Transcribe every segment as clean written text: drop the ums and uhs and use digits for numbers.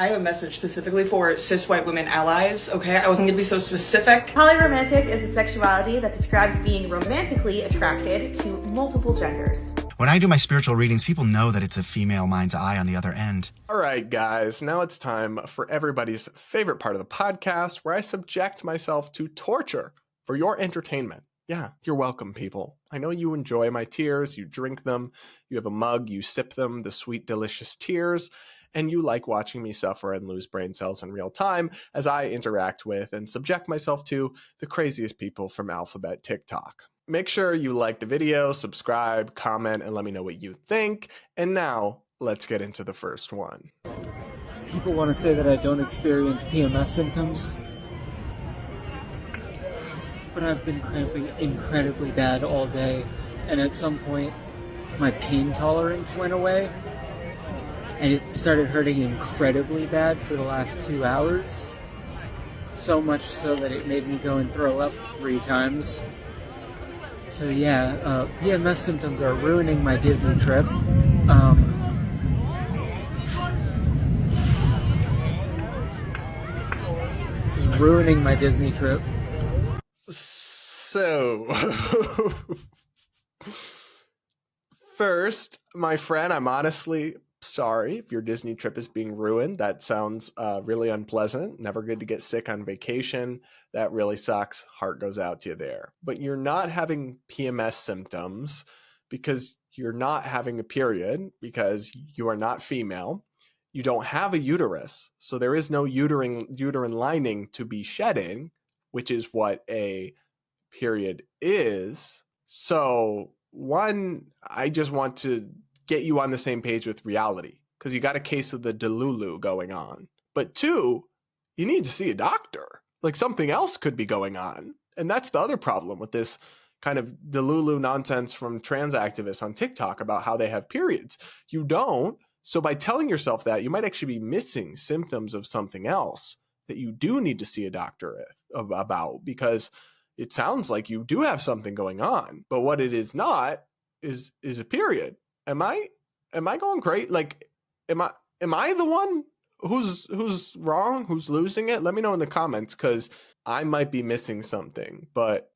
I have a message specifically for cis white women allies, okay? I wasn't gonna be so specific. Polyromantic is a sexuality that describes being romantically attracted to multiple genders. When I do my spiritual readings, people know that it's a female mind's eye on the other end. All right, guys, now it's time for everybody's favorite part of the podcast where I subject myself to torture for your entertainment. Yeah, you're welcome, people. I know you enjoy my tears, you drink them, you have a mug, you sip them, the sweet, delicious tears, and you like watching me suffer and lose brain cells in real time as I interact with and subject myself to the craziest people from Alphabet TikTok. Make sure you like the video, subscribe, comment, and let me know what you think. And now, let's get into the first one. People want to say that I don't experience PMS symptoms, but I've been cramping incredibly bad all day, and at some point, my pain tolerance went away, and it started hurting incredibly bad for the last 2 hours. So much so that it made me go and throw up 3 times. So yeah, PMS symptoms are ruining my Disney trip. Just ruining my Disney trip. So, first, my friend, I'm honestly sorry if your Disney trip is being ruined. That sounds really unpleasant. Never good to get sick on vacation. That really sucks. Heart goes out to you there. But you're not having PMS symptoms because you're not having a period, because you are not female. You don't have a uterus. So there is no uterine lining to be shedding, which is what a period is. So one, I just want to get you on the same page with reality because you got a case of the Delulu going on. But two, you need to see a doctor. Like something else could be going on. And that's the other problem with this kind of Delulu nonsense from trans activists on TikTok about how they have periods. You don't. So by telling yourself that, you might actually be missing symptoms of something else that you do need to see a doctor about, because it sounds like you do have something going on. But what it is not is a period. Am I going great? Like, am I the one who's wrong, who's losing it? Let me know in the comments, because I might be missing something. But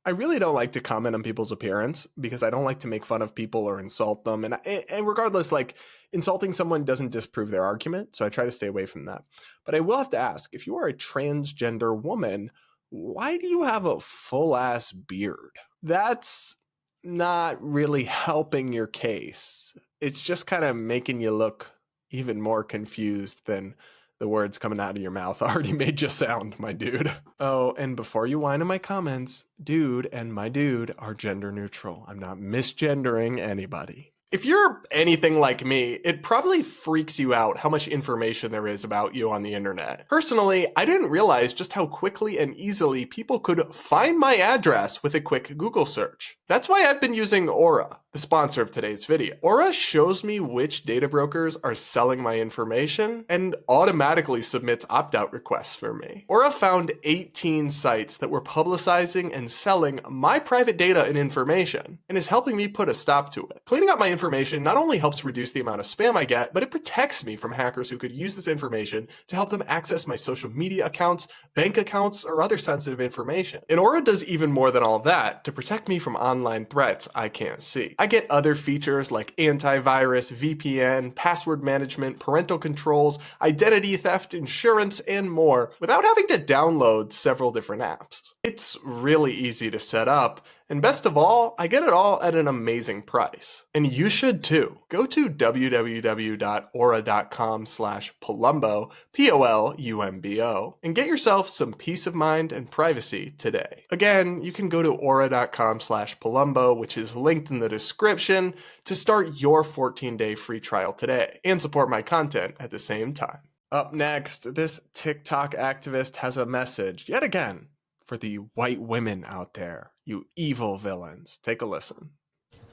I really don't like to comment on people's appearance because I don't like to make fun of people or insult them. And regardless, like, insulting someone doesn't disprove their argument, so I try to stay away from that. But I will have to ask, if you are a transgender woman, why do you have a full-ass beard? That's not really helping your case. It's just kind of making you look even more confused than the words coming out of your mouth already made you sound, my dude. Oh, and before you whine in my comments, dude and my dude are gender neutral. I'm not misgendering anybody. If you're anything like me, it probably freaks you out how much information there is about you on the internet. Personally, I didn't realize just how quickly and easily people could find my address with a quick Google search. That's why I've been using Aura, the sponsor of today's video. Aura shows me which data brokers are selling my information and automatically submits opt-out requests for me. Aura found 18 sites that were publicizing and selling my private data and information, and is helping me put a stop to it. Cleaning up my information not only helps reduce the amount of spam I get, but it protects me from hackers who could use this information to help them access my social media accounts, bank accounts, or other sensitive information. And Aura does even more than all that to protect me from online threats I can't see. I get other features like antivirus, VPN, password management, parental controls, identity theft, insurance, and more without having to download several different apps. It's really easy to set up, and best of all, I get it all at an amazing price. And you should too. Go to www.aura.com/Polumbo, Polumbo, and get yourself some peace of mind and privacy today. Again, you can go to aura.com/Polumbo, which is linked in the description, to start your 14-day free trial today and support my content at the same time. Up next, this TikTok activist has a message, yet again, for the white women out there, you evil villains. Take a listen.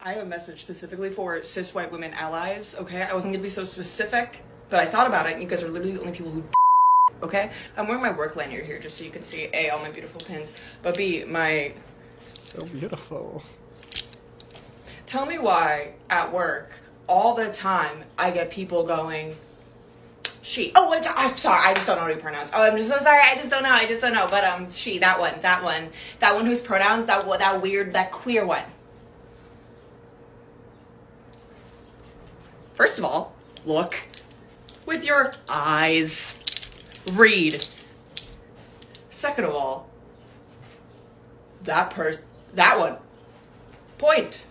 I have a message specifically for cis white women allies, okay? I wasn't gonna be so specific, but I thought about it, and you guys are literally the only people who okay? I'm wearing my work lanyard here just so you can see A, all my beautiful pins, but B, my... So beautiful. Tell me why, at work, all the time, I get people going, She. Oh, I'm sorry. I just don't know how to pronounce. Oh, I'm just so sorry. I just don't know. But she. That one whose pronouns. That weird. That queer one. First of all, look with your eyes. Read. Second of all, that one. Point.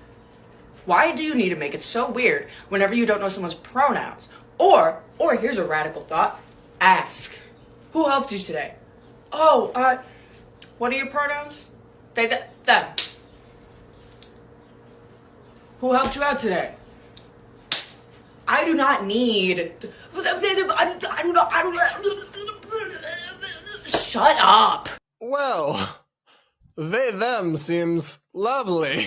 Why do you need to make it so weird whenever you don't know someone's pronouns? Or here's a radical thought. Ask. Who helped you today? Oh, what are your pronouns? They, them. Who helped you out today? I do not need... Shut up. Well, they, them seems lovely.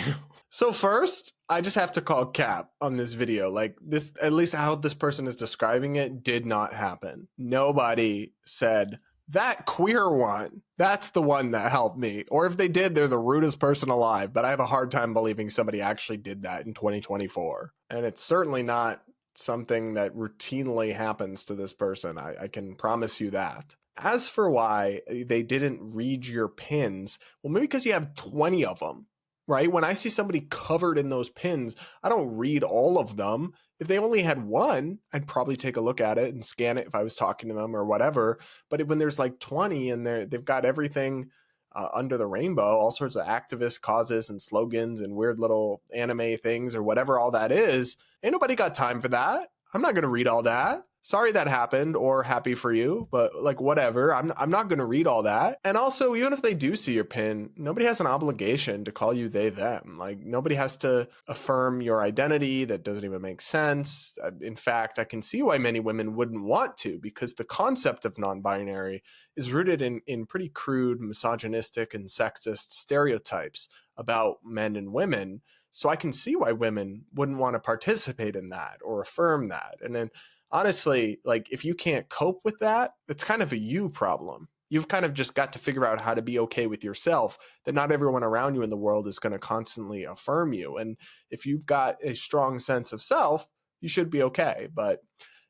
So first, I just have to call cap on this video. Like this, at least how this person is describing it did not happen. Nobody said, that queer one, that's the one that helped me. Or if they did, they're the rudest person alive. But I have a hard time believing somebody actually did that in 2024. And it's certainly not something that routinely happens to this person. I can promise you that. As for why they didn't read your pins, well, maybe because you have 20 of them, right? When I see somebody covered in those pins, I don't read all of them. If they only had one, I'd probably take a look at it and scan it if I was talking to them or whatever. But when there's like 20 and they've got everything under the rainbow, all sorts of activist causes and slogans and weird little anime things or whatever all that is, ain't nobody got time for that. I'm not going to read all that. Sorry that happened, or happy for you, but like whatever. I'm not going to read all that. And also, even if they do see your pin, nobody has an obligation to call you they, them. Like nobody has to affirm your identity. That doesn't even make sense. In fact, I can see why many women wouldn't want to, because the concept of non-binary is rooted in pretty crude, misogynistic and sexist stereotypes about men and women. So I can see why women wouldn't want to participate in that or affirm that. And then honestly, like if you can't cope with that, it's kind of a you problem. You've kind of just got to figure out how to be okay with yourself, that not everyone around you in the world is going to constantly affirm you. And if you've got a strong sense of self, you should be okay. But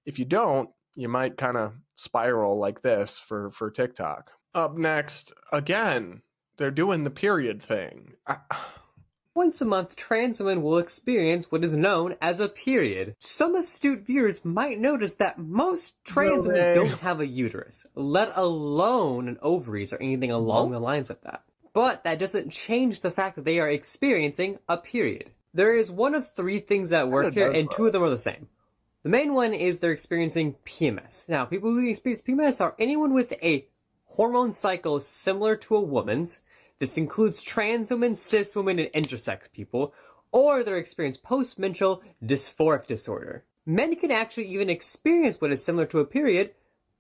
if you don't, you might kind of spiral like this for TikTok. Up next, again, they're doing the period thing. Once a month, trans women will experience what is known as a period. Some astute viewers might notice that most trans women don't have a uterus, let alone an ovaries or anything along the lines of that. But that doesn't change the fact that they are experiencing a period. There is one of three things at work here, and two of them are the same. The main one is they're experiencing PMS. Now, people who experience PMS are anyone with a hormone cycle similar to a woman's. This includes trans women, cis women, and intersex people, or they're experiencing post-menstrual dysphoric disorder. Men can actually even experience what is similar to a period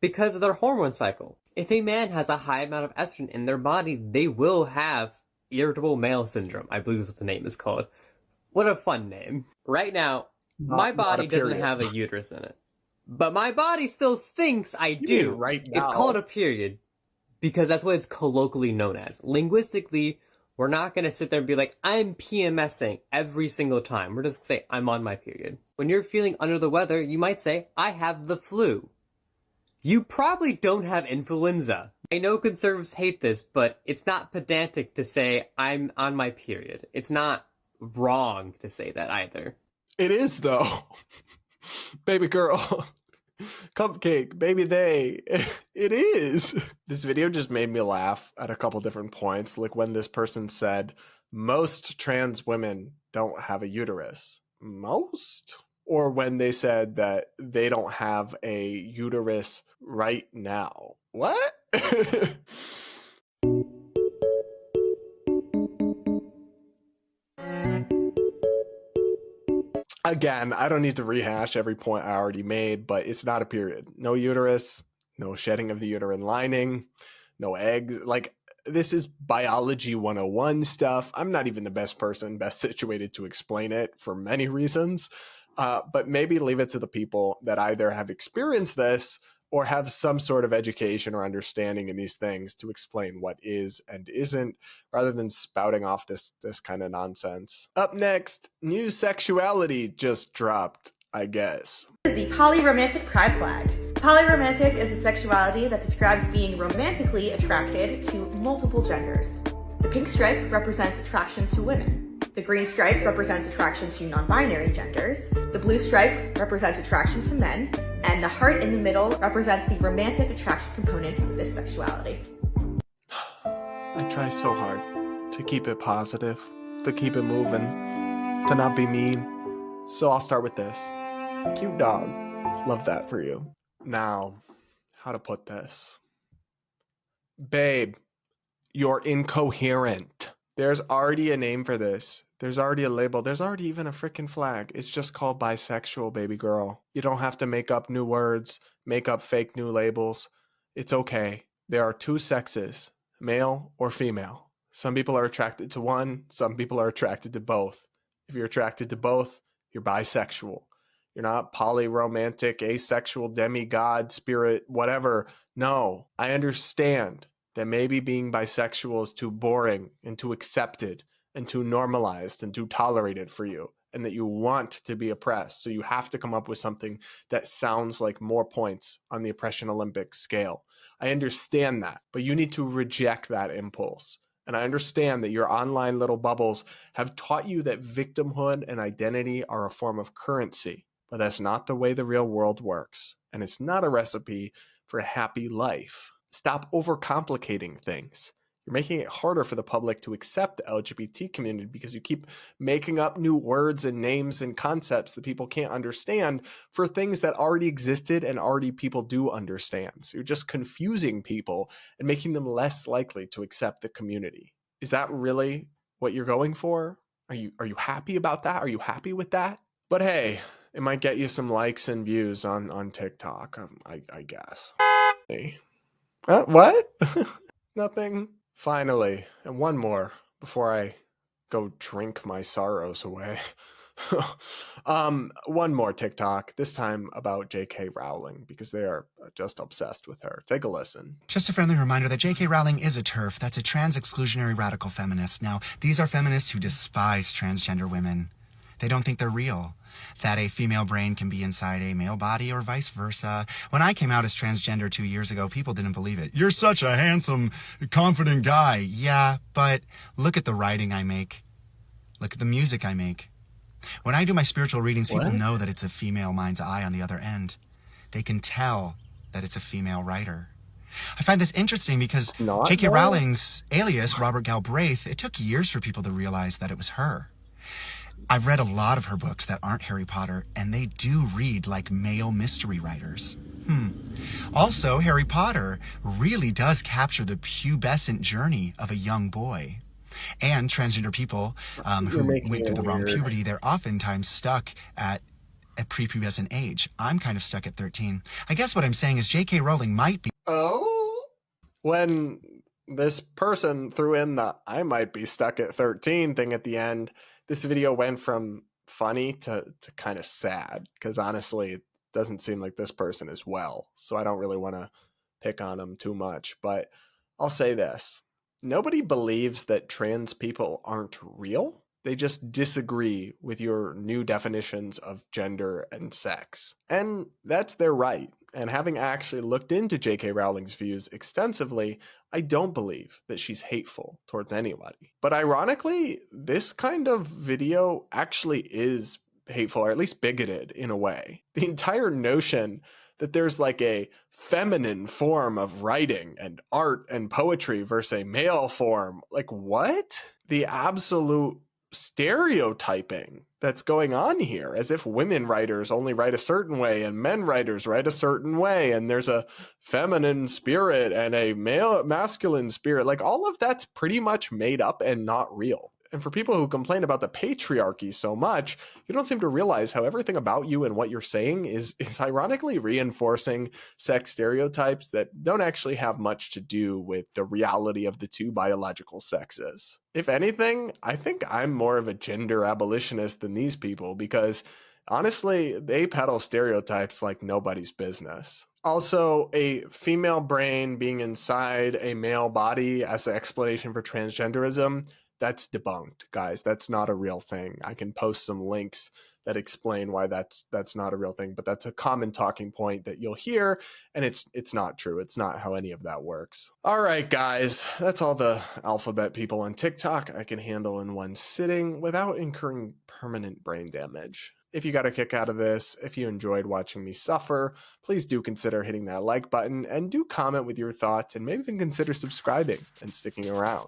because of their hormone cycle. If a man has a high amount of estrogen in their body, they will have irritable male syndrome, I believe is what the name is called. What a fun name. Right now, my body doesn't have a uterus in it. But my body still thinks I do. Right now. It's called a period. Because that's what it's colloquially known as. Linguistically, we're not going to sit there and be like, I'm PMSing every single time. We're just going to say, I'm on my period. When you're feeling under the weather, you might say, I have the flu. You probably don't have influenza. I know conservatives hate this, but it's not pedantic to say, I'm on my period. It's not wrong to say that either. It is, though. Baby girl. Cupcake, baby they. It is. This video just made me laugh at a couple different points. Like when this person said, most trans women don't have a uterus. Most? Or when they said that they don't have a uterus right now. What? Again, I don't need to rehash every point I already made, but it's not a period. No uterus, no shedding of the uterine lining, no eggs. Like, this is biology 101 stuff. I'm not even the best situated to explain it for many reasons, but maybe leave it to the people that either have experienced this or have some sort of education or understanding in these things to explain what is and isn't, rather than spouting off this kind of nonsense. Up next, new sexuality just dropped, I guess. The polyromantic pride flag. Polyromantic is a sexuality that describes being romantically attracted to multiple genders. The pink stripe represents attraction to women. The green stripe represents attraction to non-binary genders. The blue stripe represents attraction to men. And the heart in the middle represents the romantic attraction component of this sexuality. I try so hard to keep it positive, to keep it moving, to not be mean. So I'll start with this. Cute dog. Love that for you. Now, how to put this? Babe, you're incoherent. There's already a name for this. There's already a label. There's already even a freaking flag. It's just called bisexual, baby girl. You don't have to make up new words, make up fake new labels. It's okay. There are two sexes, male or female. Some people are attracted to one. Some people are attracted to both. If you're attracted to both, you're bisexual. You're not polyromantic, asexual, demigod, spirit, whatever. No, I understand that maybe being bisexual is too boring and too accepted and too normalized and too tolerated for you, and that you want to be oppressed. So you have to come up with something that sounds like more points on the oppression Olympic scale. I understand that, but you need to reject that impulse. And I understand that your online little bubbles have taught you that victimhood and identity are a form of currency, but that's not the way the real world works. And it's not a recipe for a happy life. Stop overcomplicating things. You're making it harder for the public to accept the LGBT community because you keep making up new words and names and concepts that people can't understand for things that already existed and already people do understand. So you're just confusing people and making them less likely to accept the community. Is that really what you're going for? Are you happy about that? Are you happy with that? But hey, it might get you some likes and views on TikTok, I guess. Hey. What? Nothing. Finally, and one more before I go drink my sorrows away. One more TikTok, this time about J.K. Rowling, because they are just obsessed with her. Take a listen. Just a friendly reminder that J.K. Rowling is a TERF. That's a trans-exclusionary radical feminist. Now, these are feminists who despise transgender women. They don't think they're real, that a female brain can be inside a male body or vice versa. When I came out as transgender 2 years ago, people didn't believe it. You're such a handsome, confident guy. Yeah, but look at the writing I make. Look at the music I make. When I do my spiritual readings, people know that it's a female mind's eye on the other end. They can tell that it's a female writer. I find this interesting because J.K. Rowling's alias, Robert Galbraith, it took years for people to realize that it was her. I've read a lot of her books that aren't Harry Potter, and they do read like male mystery writers. Also, Harry Potter really does capture the pubescent journey of a young boy. And transgender people who went through the wrong puberty, they're oftentimes stuck at a prepubescent age. I'm kind of stuck at 13. I guess what I'm saying is J.K. Rowling might be... Oh? When this person threw in the I might be stuck at 13 thing at the end, this video went from funny to kind of sad, because honestly, it doesn't seem like this person is well. So I don't really want to pick on him too much. But I'll say this. Nobody believes that trans people aren't real. They just disagree with your new definitions of gender and sex. And that's their right. And having actually looked into J.K. Rowling's views extensively, I don't believe that she's hateful towards anybody. But ironically, this kind of video actually is hateful, or at least bigoted in a way. The entire notion that there's like a feminine form of writing and art and poetry versus a male form, like what? The absolute stereotyping that's going on here, as if women writers only write a certain way and men writers write a certain way, and there's a feminine spirit and a masculine spirit. Like all of that's pretty much made up and not real. And for people who complain about the patriarchy so much, you don't seem to realize how everything about you and what you're saying is ironically reinforcing sex stereotypes that don't actually have much to do with the reality of the two biological sexes. If anything, I think I'm more of a gender abolitionist than these people, because honestly, they peddle stereotypes like nobody's business. Also, a female brain being inside a male body as an explanation for transgenderism, that's debunked, guys. That's not a real thing. I can post some links that explain why that's not a real thing, but that's a common talking point that you'll hear, and it's not true. It's not how any of that works. All right, guys, that's all the alphabet people on TikTok I can handle in one sitting without incurring permanent brain damage. If you got a kick out of this, if you enjoyed watching me suffer, please do consider hitting that like button and do comment with your thoughts, and maybe even consider subscribing and sticking around.